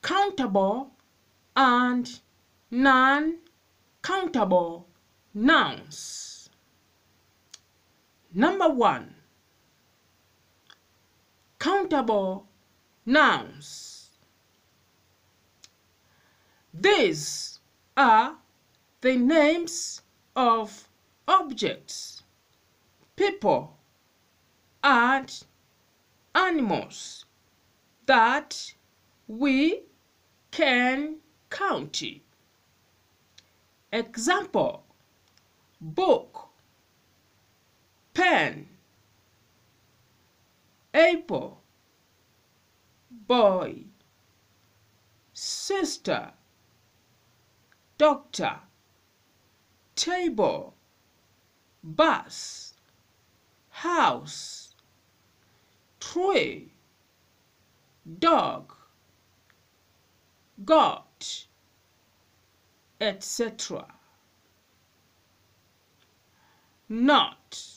countable and non-countable nouns. Number 1. Countable nouns. These are the names of objects, people, and animals that we can count. Example: book, pen, apple, boy, sister, doctor, table, bus, house, tree, dog, goat, etc. Not.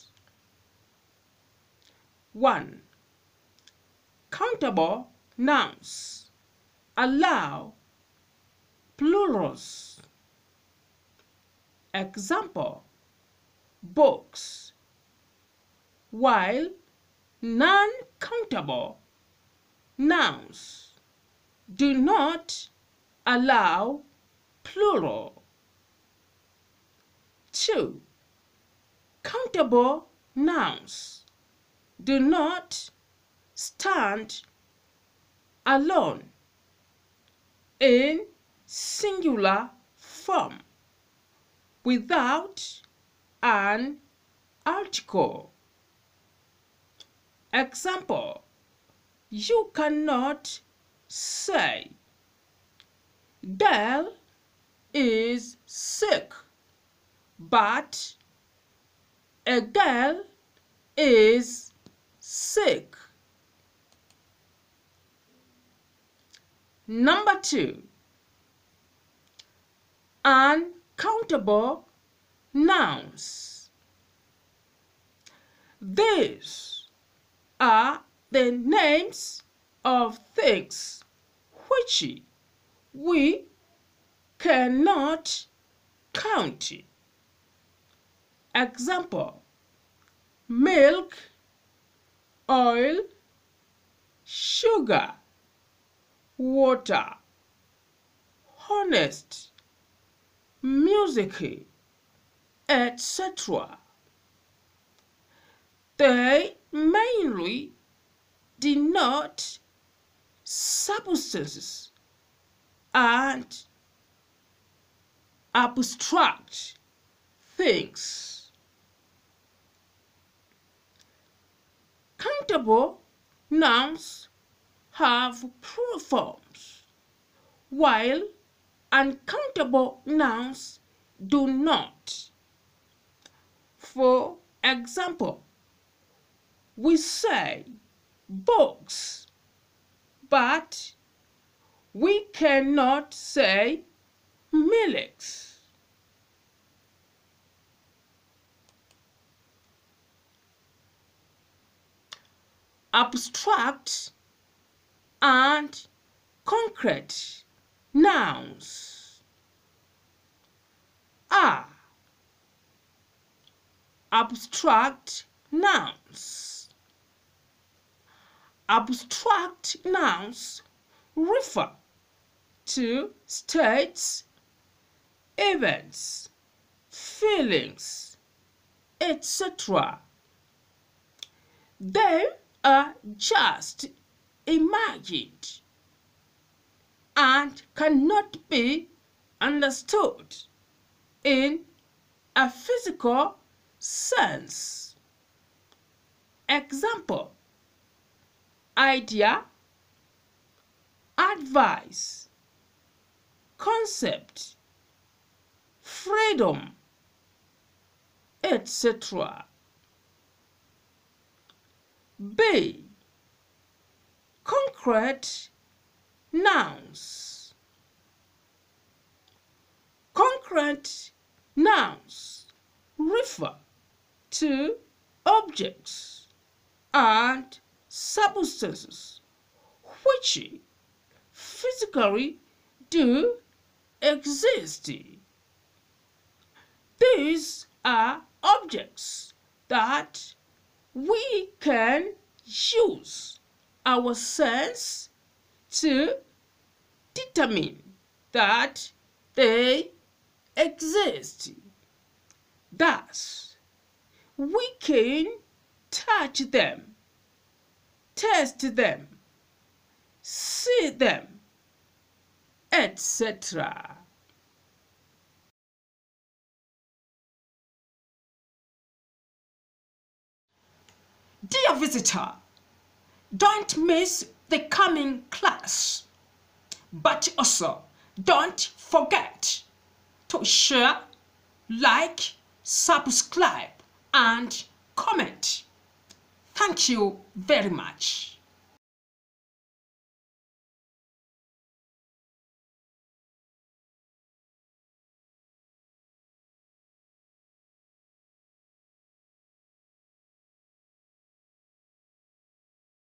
1. Countable nouns allow plurals. Example: books, while non-countable nouns do not allow plural. 2. Countable nouns do not stand alone in singular form without an article. Example: you cannot say girl is sick, but a girl is sick. Number 2. Uncountable nouns. These are the names of things which we cannot count. Example: milk, oil, sugar, water, honest, music, etc. They mainly denote substances and abstract things. Countable nouns have plural forms, while uncountable nouns do not. For example, we say books, but we cannot say milks. Abstract and concrete nouns are abstract nouns. Abstract nouns refer to states, events, feelings, etc. They are just imagined and cannot be understood in a physical sense. Example: idea, advice, concept, freedom, etc. B. Concrete nouns. Concrete nouns refer to objects and substances which physically do exist. These are objects that we can use our sense to determine that they exist. Thus, we can touch them, taste them, see them, etc. Dear visitor, don't miss the coming class, but also don't forget to share, like, subscribe, and comment. Thank you very much.